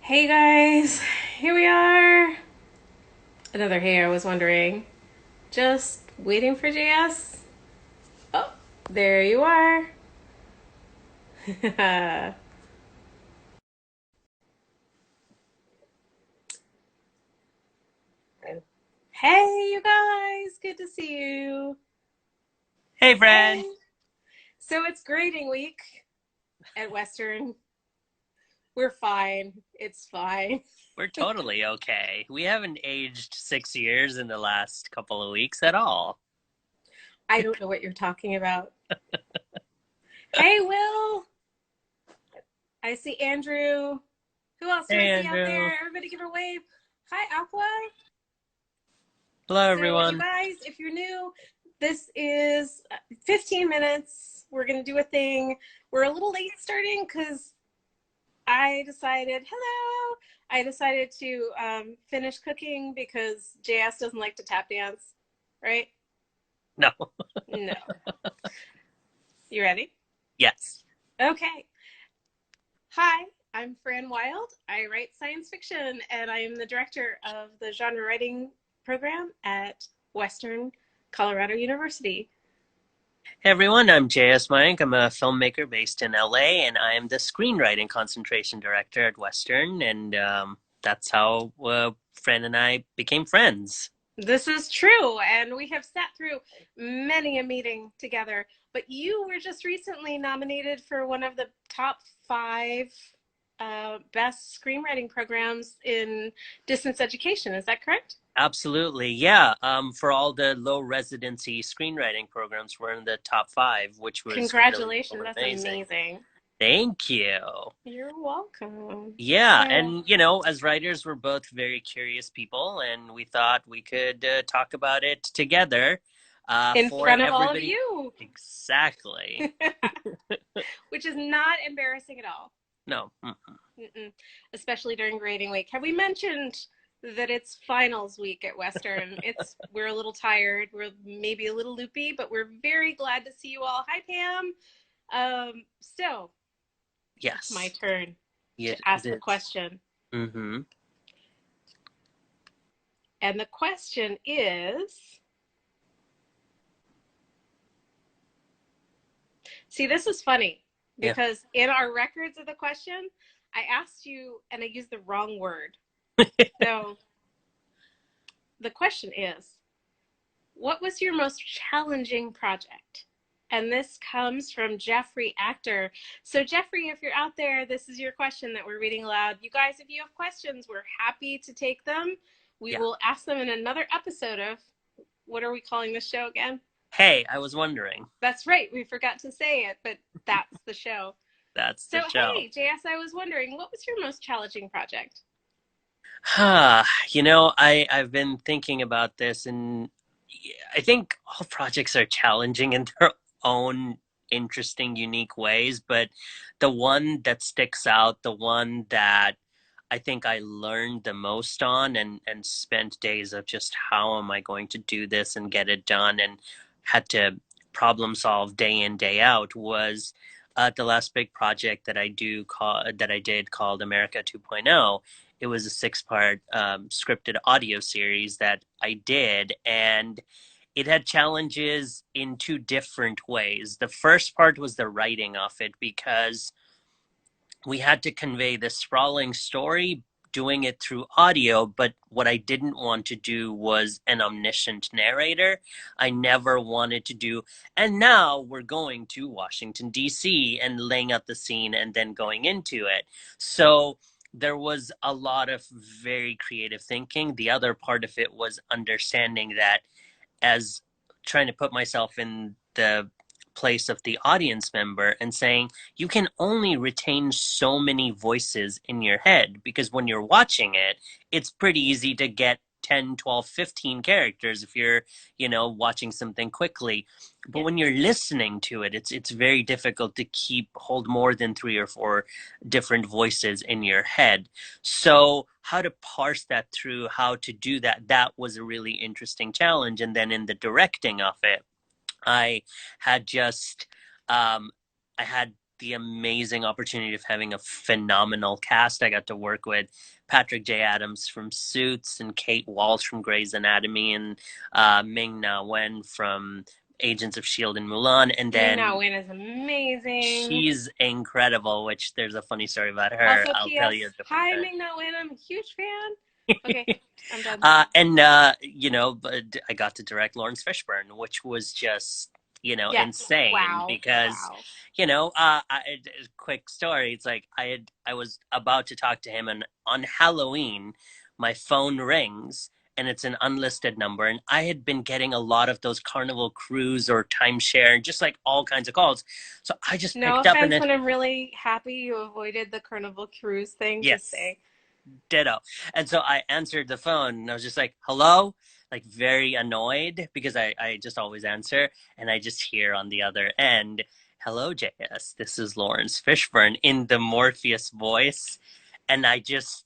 Hey guys, here we are. Another Hey, I Was Wondering. Just waiting for JS. Oh, there you are. Hey, you guys, good to see you. Hey, Fred. Hey. So it's grading week at Western. We're fine. It's fine. We're totally okay. We haven't aged 6 years in the last couple of weeks at all. I don't know what you're talking about. Hey, Will. I see Andrew. Who else do I Hey, see out Andrew. there? Everybody give a wave. Hi, Aqua. Hello, So, you everyone. guys, if you're new, this is 15 minutes. We're going to do a thing. We're a little late starting because hello, I decided to finish cooking because JS doesn't like to tap dance, right? No. No. You ready? Yes. Okay. Hi, I'm Fran Wild. I write science fiction and I am the director of the genre writing program at Western Colorado University. Hey, everyone. I'm JS Mayank. I'm a filmmaker based in LA, and I am the screenwriting concentration director at Western. And that's how Fred and I became friends. This is true, and we have sat through many a meeting together. But you were just recently nominated for one of the top five best screenwriting programs in distance education. Is that correct? Absolutely. Yeah. For all the low residency screenwriting programs, we're in the top five, which was really Congratulations, that's amazing. amazing. Thank you. You're welcome. Yeah, Yeah. and as writers, we're both very curious people, and we thought we could talk about it together In for front of all of everybody. you, Exactly. which is not embarrassing at all. No. Mm-mm. Especially during grading week. Have we mentioned that it's finals week at Western? We're a little tired, we're maybe a little loopy, but we're very glad to see you all. Hi, Pam. So it's my Yes. turn Yeah, to it ask the is. question, Mm-hmm. and the question is. See, this is funny Yeah. because in our records of the question, I asked you and I used the wrong word. So the question is, what was your most challenging project? And this comes from Jeffrey Actor. So, Jeffrey, if you're out there, this is your question that we're reading aloud. You guys, if you have questions, we're happy to take them. We Yeah. will ask them in another episode of what are we calling this show again? Hey, I was wondering. That's right. We forgot to say it, but that's the show. That's So, the show. hey, JS, I was wondering, what was your most challenging project? I've been thinking about this, and I think all projects are challenging in their own interesting, unique ways. But the one that sticks out, the one that I think I learned the most on and spent days of just how am I going to do this and get it done and had to problem solve day in, day out was the last big project that I did called America 2.0. It was a six-part scripted audio series that I did, and it had challenges in two different ways. The first part was the writing of it because we had to convey this sprawling story doing it through audio, but what I didn't want to do was an omniscient narrator. I never wanted to do, and now we're going to Washington, D.C., and laying out the scene and then going into it. So there was a lot of very creative thinking. The other part of it was understanding that as trying to put myself in the place of the audience member and saying you can only retain so many voices in your head because when you're watching it it's pretty easy to get 10, 12, 15 characters if you're watching something quickly, but Yeah. when you're listening to it it's very difficult to keep hold more than three or four different voices in your head. So how to parse that through, how to do that, that was a really interesting challenge. And then in the directing of it, I had just um I had the amazing opportunity of having a phenomenal cast. I got to work with Patrick J. Adams from Suits and Kate Walsh from Grey's Anatomy and Ming Na Wen from Agents of S.H.I.E.L.D. and Mulan. And Ming then Na Wen is amazing. she's incredible, which there's a funny story about her. Also, I'll tell you P.S. a different Hi, time. Ming Na Wen. I'm a huge fan. Okay, I'm done. And you know, but I got to direct Lawrence Fishburne, which was just, you know, Yes. insane Wow. because, Wow. you know, quick story. It's like I was about to talk to him, and on Halloween, my phone rings. And it's an unlisted number. And I had been getting a lot of those Carnival Cruise or timeshare, just like all kinds of calls. So I just No picked up and offense, it, but I'm really happy you avoided the Carnival Cruise thing. Just yes, say. ditto. And so I answered the phone and I was just like, hello? Like very annoyed because I just always answer and I just hear on the other end, hello, JS. This is Lawrence Fishburne in the Morpheus voice. And I just,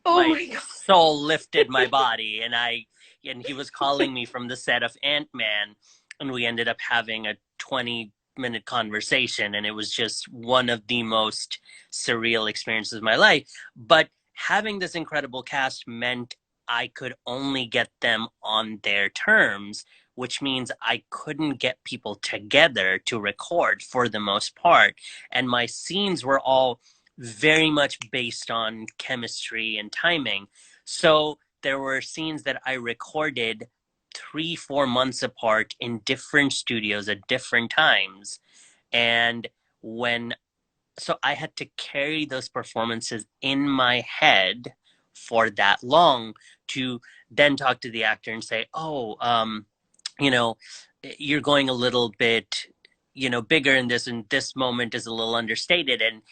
Oh my my God. soul lifted my body and he was calling me from the set of Ant-Man and we ended up having a 20-minute conversation and it was just one of the most surreal experiences of my life. But having this incredible cast meant I could only get them on their terms, which means I couldn't get people together to record for the most part. And my scenes were all very much based on chemistry and timing. So there were scenes that I recorded 3, 4 months apart in different studios at different times. And when, so I had to carry those performances in my head for that long to then talk to the actor and say, oh, you know, you're going a little bit, you know, bigger in this, and this moment is a little understated. And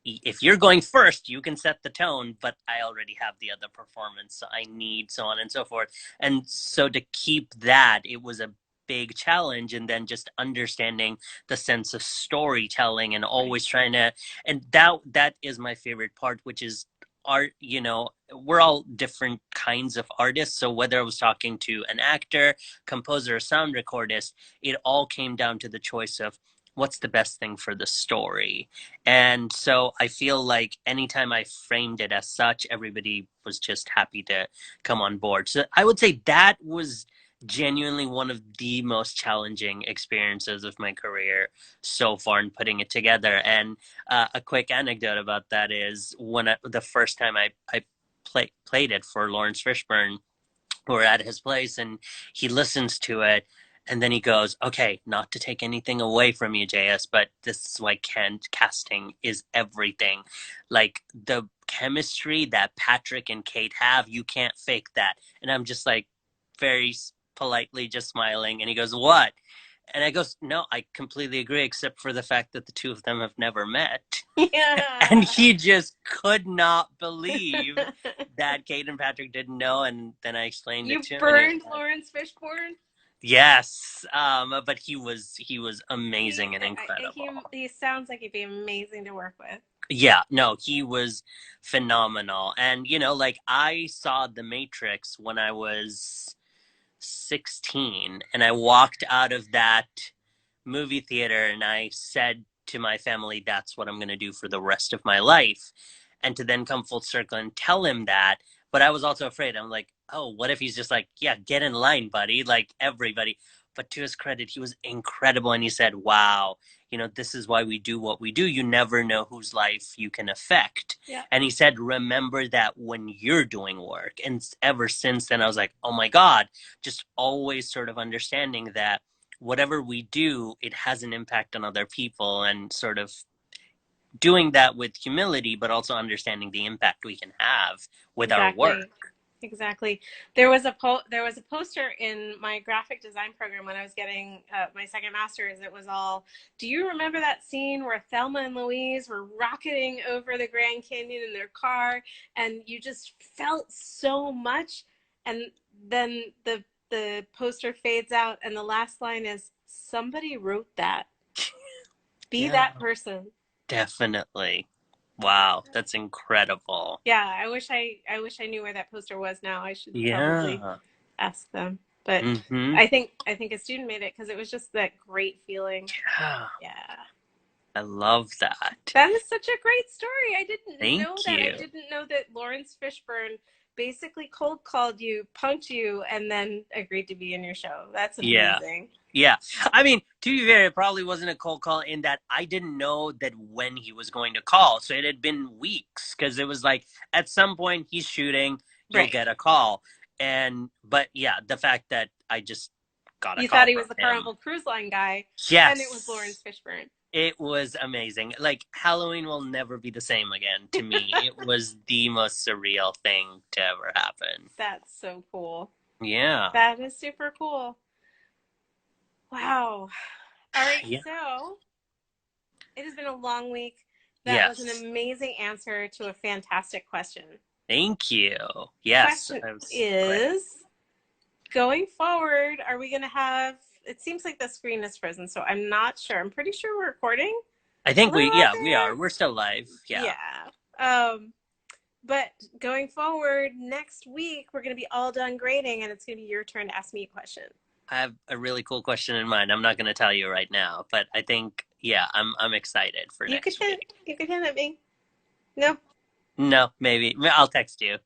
if you're going first, you can set the tone, but I already have the other performance, so I need so on and so forth. And so to keep that, it was a big challenge. And then just understanding the sense of storytelling and Right. always trying to, and that is my favorite part, which is art. You know, we're all different kinds of artists. So whether I was talking to an actor, composer, or sound recordist, it all came down to the choice of what's the best thing for the story. And so I feel like anytime I framed it as such, everybody was just happy to come on board. So I would say that was genuinely one of the most challenging experiences of my career so far in putting it together. And a quick anecdote about that is the first time I played it for Lawrence Fishburne, we're at his place and he listens to it and then he goes, okay, not to take anything away from you, JS, but this is why casting is everything. Like the chemistry that Patrick and Kate have, you can't fake that. And I'm just like very politely just smiling. And he goes, what? And I goes, no, I completely agree, except for the fact that the two of them have never met. And Yeah. he just could not believe that Kate and Patrick didn't know. And then I explained it You to him, and he was burned like, Lawrence Fishburne. "Yes." But he was He amazing and he incredible. he sounds like he'd be amazing to work with. Yeah, no, he was phenomenal. And you know, like I saw The Matrix when I was 16, and I walked out of that movie theater and I said to my family, that's what I'm going to do for the rest of my life. And to then come full circle and tell him that. But I was also afraid. I'm like, oh, what if he's just like, yeah, get in line, buddy, like everybody. But to his credit, he was incredible. And he said, wow, you know, this is why we do what we do. You never know whose life you can affect. Yeah. And he said, remember that when you're doing work. And ever since then, I was like, oh my God, just always sort of understanding that whatever we do, it has an impact on other people and sort of doing that with humility, but also understanding the impact we can have with our work. Exactly. Exactly. There was a poster in my graphic design program when I was getting my second master's. It was all, do you remember that scene where Thelma and Louise were rocketing over the Grand Canyon in their car and you just felt so much, and then the poster fades out and the last line is, somebody wrote that. Be Yeah, that person. definitely. Wow, that's incredible. Yeah, I wish I knew where that poster was now. I should probably Yeah. ask them. But Mm-hmm. I think a student made it because it was just that great feeling. Yeah. Yeah. I love that. That is such a great story. I didn't know Thank that. I you. didn't know that Lawrence Fishburne basically cold called you, punked you, and then agreed to be in your show. That's Yeah. amazing. Yeah. I mean, to be fair, it probably wasn't a cold call in that I didn't know that when he was going to call. So it had been weeks because it was like at some point he's shooting, you'll Right. get a call. But yeah, the fact that I just got a You thought call he from was the him. Carnival Cruise Line guy, and it was Lawrence Yes. Fishburne. It was amazing. Like Halloween will never be the same again to me. It was the most surreal thing to ever happen. That's so cool. Yeah. That is super cool. Wow. All right, Yeah. so it has been a long week. That was an Yes. amazing answer to a fantastic question. Thank you. Yes, Question that was great. is, going forward, are we going to have, it seems like the screen is frozen, so I'm not sure. I'm pretty sure we're recording. I think Hello out we there. are. We're still live. Yeah. Yeah. Um, but going forward, next week, we're going to be all done grading, and it's going to be your turn to ask me a question. I have a really cool question in mind. I'm not going to tell you right now, but I think, yeah, I'm excited for You could next hint. week. You could hint at me. No. No, maybe. I'll text you.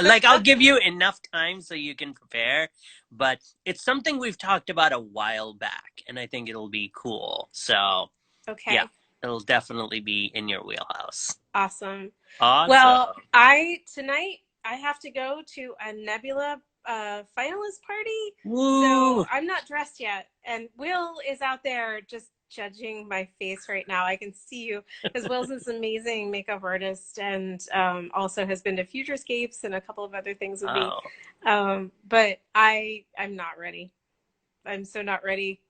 Like, I'll give you enough time so you can prepare, but it's something we've talked about a while back, and I think it'll be cool. So, yeah, Okay. it'll definitely be in your wheelhouse. Awesome. Well, Awesome. tonight I have to go to a Nebula finalist party, so Woo! I'm not dressed yet. And Will is out there just judging my face right now. I can see you, because Will's this amazing makeup artist, and also has been to Futurescapes and a couple of other things with me. Oh, But I'm not ready. I'm so not ready.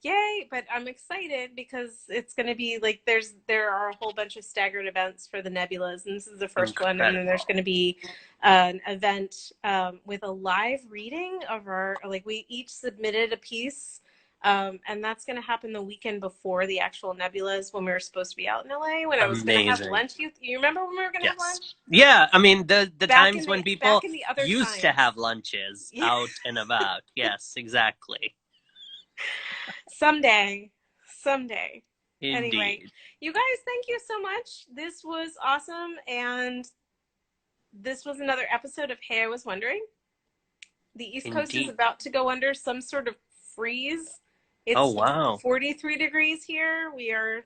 Yay, but I'm excited because it's going to be like there are a whole bunch of staggered events for the nebulas, and this is the first one, and then there's incredible. going to be an event with a live reading of our, like, we each submitted a piece, and that's going to happen the weekend before the actual nebulas, when we were supposed to be out in LA, when I was going to have Amazing. lunch. You remember when we were going to have Yes. lunch Yeah, I mean the times when back people in the other used to times? have lunches Yeah. out and about. Yes, exactly. Someday, someday. Anyway, Indeed. you guys, thank you so much. This was awesome. And this was another episode of Hey, I Was Wondering. The East Coast is Indeed. about to go under some sort of freeze. Oh It's wow. 43 degrees here. We are.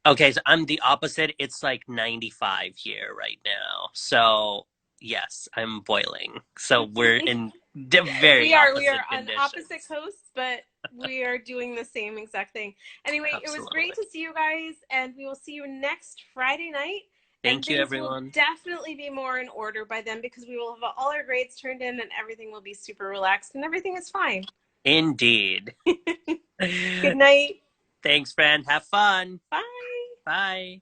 Okay, so I'm the opposite. It's like 95 here right now. So, yes, I'm boiling. So we're in very We are opposite on opposite conditions. coasts, but we are doing the same exact thing. Anyway, it was great Absolutely. to see you guys, and we will see you next Friday night. And Thank you, things will everyone. definitely be more in order by then, because we will have all our grades turned in and everything will be super relaxed and everything is fine. Indeed. Good night. Thanks, friend. Have fun. Bye. Bye.